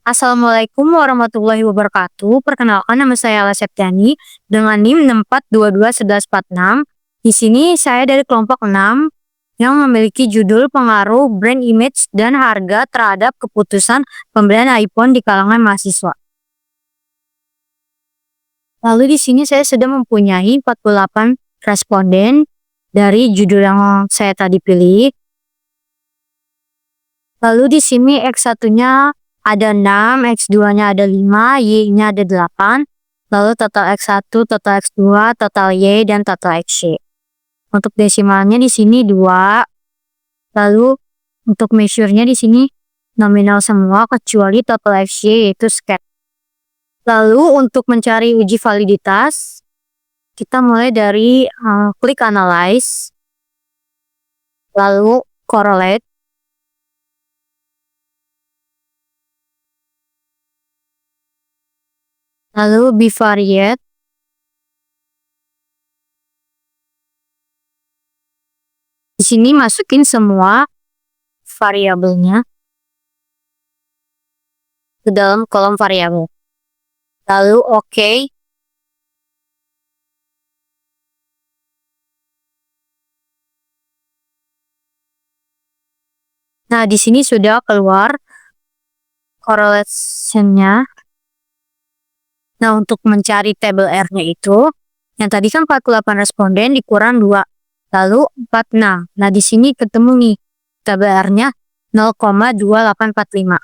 Assalamualaikum warahmatullahi wabarakatuh. Perkenalkan nama saya Ala Septiani dengan NIM 64221146. Di sini saya dari kelompok 6 yang memiliki judul pengaruh brand image dan harga terhadap keputusan pembelian iPhone di kalangan mahasiswa. Lalu di sini saya sudah mempunyai 48 responden dari judul yang saya tadi pilih. Lalu di sini X1-nya ada 6, X2-nya ada 5, Y-nya ada 8, lalu total X1, total X2, total Y, dan total XY. Untuk desimalnya di sini 2, lalu untuk measure-nya di sini nominal semua kecuali total XY yaitu scat. Lalu untuk mencari uji validitas, kita mulai dari klik analyze, lalu correlate, lalu bivariate, di sini masukin semua variabelnya ke dalam kolom variabel. Lalu OK. Nah, di sini sudah keluar correlation-nya. Nah, untuk mencari tabel R-nya itu, yang tadi kan 48 responden dikurang 2, lalu 46. Nah, di sini ketemu nih tabel R-nya 0,2845.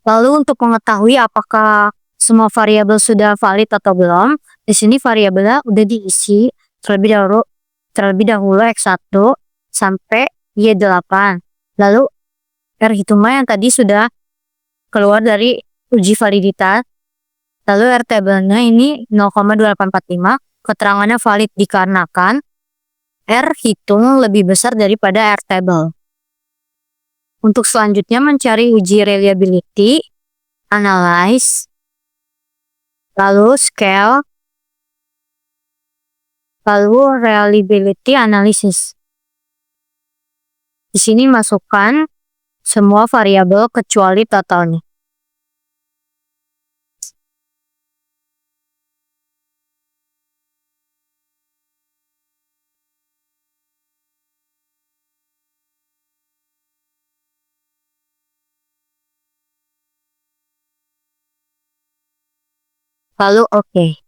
Lalu untuk mengetahui apakah semua variabel sudah valid atau belum, di sini variabelnya udah diisi terlebih dahulu X1 sampai Y8. Lalu R hitungnya yang tadi sudah keluar dari uji validitas. Lalu R tabelnya ini 0,2845, keterangannya valid dikarenakan R hitung lebih besar daripada R table. Untuk selanjutnya mencari uji reliability, analyze, lalu scale, lalu reliability analysis. Di sini masukkan semua variabel kecuali totalnya. Lalu OK.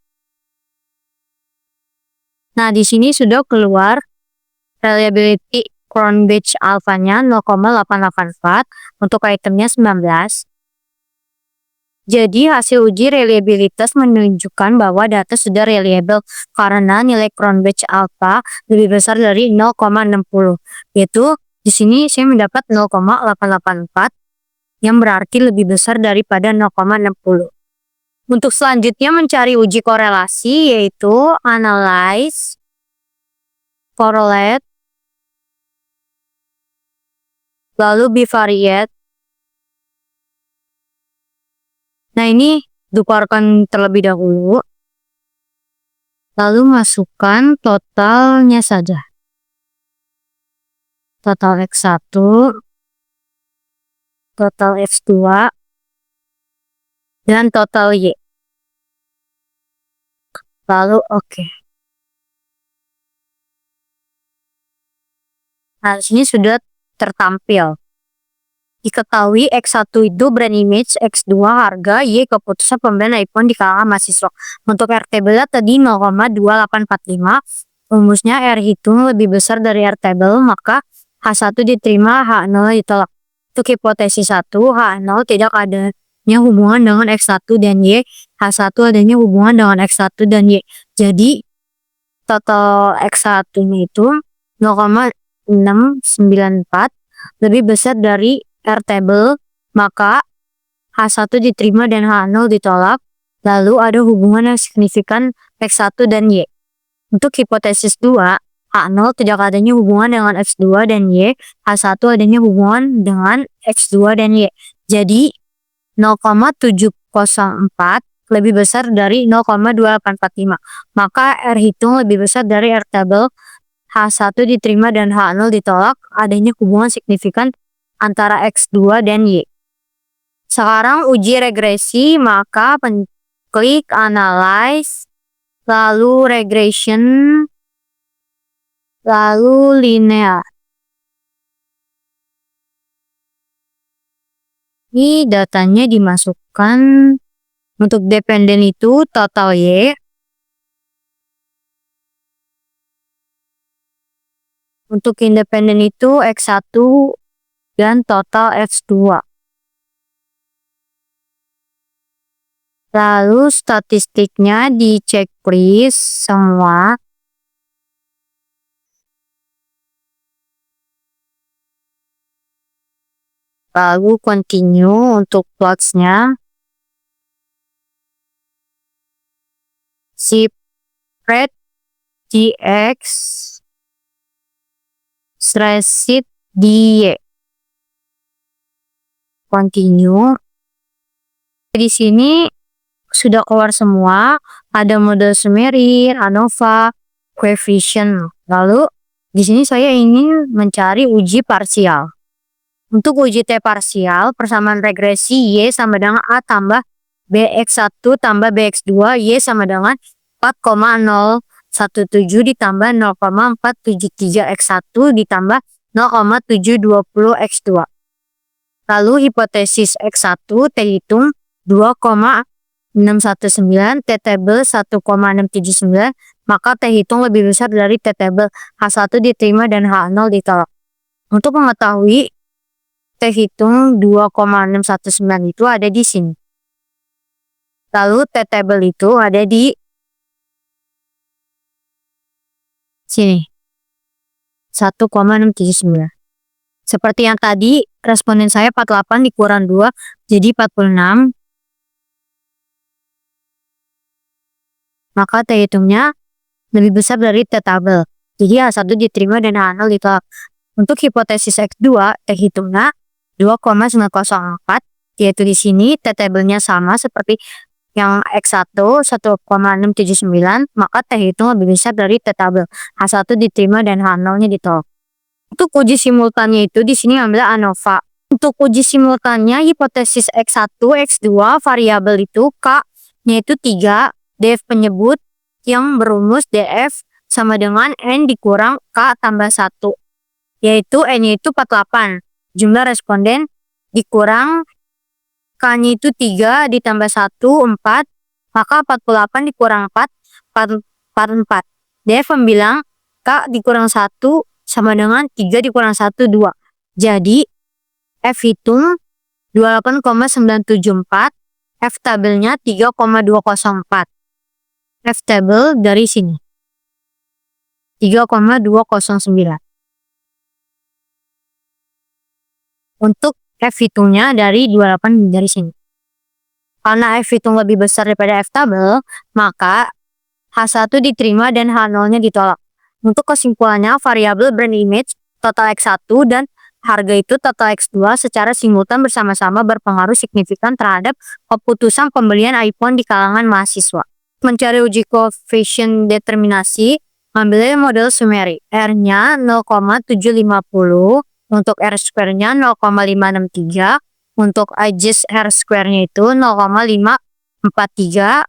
Nah, di sini sudah keluar reliability Cronbridge alpha-nya 0,884 untuk itemnya 19. Jadi hasil uji reliabilitas menunjukkan bahwa data sudah reliable karena nilai Cronbridge alpha lebih besar dari 0,60. Yaitu di sini saya mendapat 0,884 yang berarti lebih besar daripada 0,60. Untuk selanjutnya mencari uji korelasi yaitu analyze, correlate, lalu bivariate. Nah, ini tukarkan terlebih dahulu. Lalu masukkan totalnya saja. Total X1, total X2, dan total Y. Lalu OK. Nah, di sini sudah tertampil. Diketahui X1 itu brand image, X2 harga, Y keputusan pembelian iPhone di kalangan mahasiswa. Untuk R table tadi 0,2845, rumusnya R hitung lebih besar dari R table, maka H1 diterima, H0 ditolak. Untuk hipotesis 1, H0 tidak adanya hubungan dengan X1 dan Y, H1 adanya hubungan dengan X1 dan Y. Jadi, total X1-nya itu 0,694 lebih besar dari R table, maka H1 diterima dan H0 ditolak, lalu ada hubungan yang signifikan X1 dan Y. Untuk hipotesis 2, H0 tidak adanya hubungan dengan X2 dan Y, H1 adanya hubungan dengan X2 dan Y. Jadi, 0,704 lebih besar dari 0,2845. Maka R hitung lebih besar dari R table, H1 diterima dan H0 ditolak, adanya hubungan signifikan antara X2 dan Y. Sekarang uji regresi, maka klik analyze, lalu regression, lalu linear. Ini datanya dimasukkan. Untuk dependen itu total Y. Untuk independen itu X1 dan total X2. Lalu statistiknya dicek please semua. Lalu continue untuk plots-nya. Spread dx sheet dy. Continue. Di sini sudah keluar semua, ada model Sumerian, ANOVA, coefficient. Lalu di sini saya ingin mencari uji parsial. Untuk uji T parsial, persamaan regresi Y sama dengan A tambah BX1 tambah BX2, Y sama dengan 4,017 ditambah 0,473 X1 ditambah 0,720 X2. Lalu hipotesis X1 T hitung 2,619, T table 1,679, maka T hitung lebih besar dari T table. H1 diterima dan H0 ditolak. Untuk mengetahui T hitung 2,619 itu ada di sini. Lalu T table itu ada di sini. 1,679. Seperti yang tadi, responden saya 48 dikurang 2, jadi 46. Maka T hitungnya lebih besar dari T tabel. Jadi H1 diterima dan H0 ditolak. Untuk hipotesis X2, T hitungnya 2,904, yaitu di sini T tabelnya sama seperti yang X1 1,679, maka T hitung lebih besar dari T tabel. H1 diterima dan H0-nya ditolak. Untuk uji simultannya itu di sini ambil ANOVA. Untuk uji simultannya hipotesis X1, X2, variabel itu K-nya itu 3, df penyebut yang berumus df sama dengan N dikurang K tambah 1. Yaitu N-nya itu 48. Jumlah responden dikurang K-nya itu 3 ditambah 1, 4. Maka 48 dikurang 4, 44. df membilang K dikurang 1 sama dengan 3 dikurang 1, 2. Jadi, F hitung 28,974. F tabelnya 3,204. F tabel dari sini. 3,209. Untuk F hitungnya dari 28 dari sini. Karena F hitung lebih besar daripada F tabel, maka H1 diterima dan H0-nya ditolak. Untuk kesimpulannya, variabel brand image, total X1 dan harga itu total X2 secara simultan bersama-sama berpengaruh signifikan terhadap keputusan pembelian iPhone di kalangan mahasiswa. Mencari uji koefisien determinasi, ambil model Sumerian. R-nya 0,750, untuk R square-nya 0,563, untuk adjust R square-nya itu 0,543.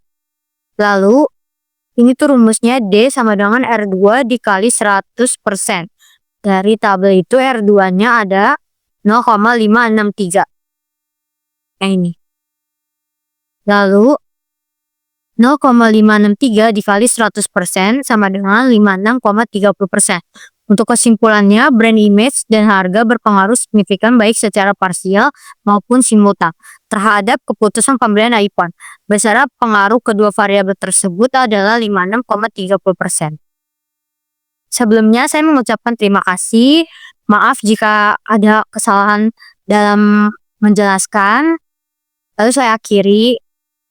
Lalu ini tuh rumusnya D sama dengan R2 dikali 100%. Dari tabel itu R2-nya ada 0,563. Nah ini. Lalu 0,563 dikali 100% sama dengan 56,30%. Untuk kesimpulannya, brand image dan harga berpengaruh signifikan baik secara parsial maupun simultan terhadap keputusan pembelian iPhone. Besaran pengaruh kedua variabel tersebut adalah 56,30%. Sebelumnya saya mengucapkan terima kasih. Maaf jika ada kesalahan dalam menjelaskan. Lalu saya akhiri.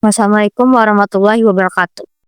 Wassalamualaikum warahmatullahi wabarakatuh.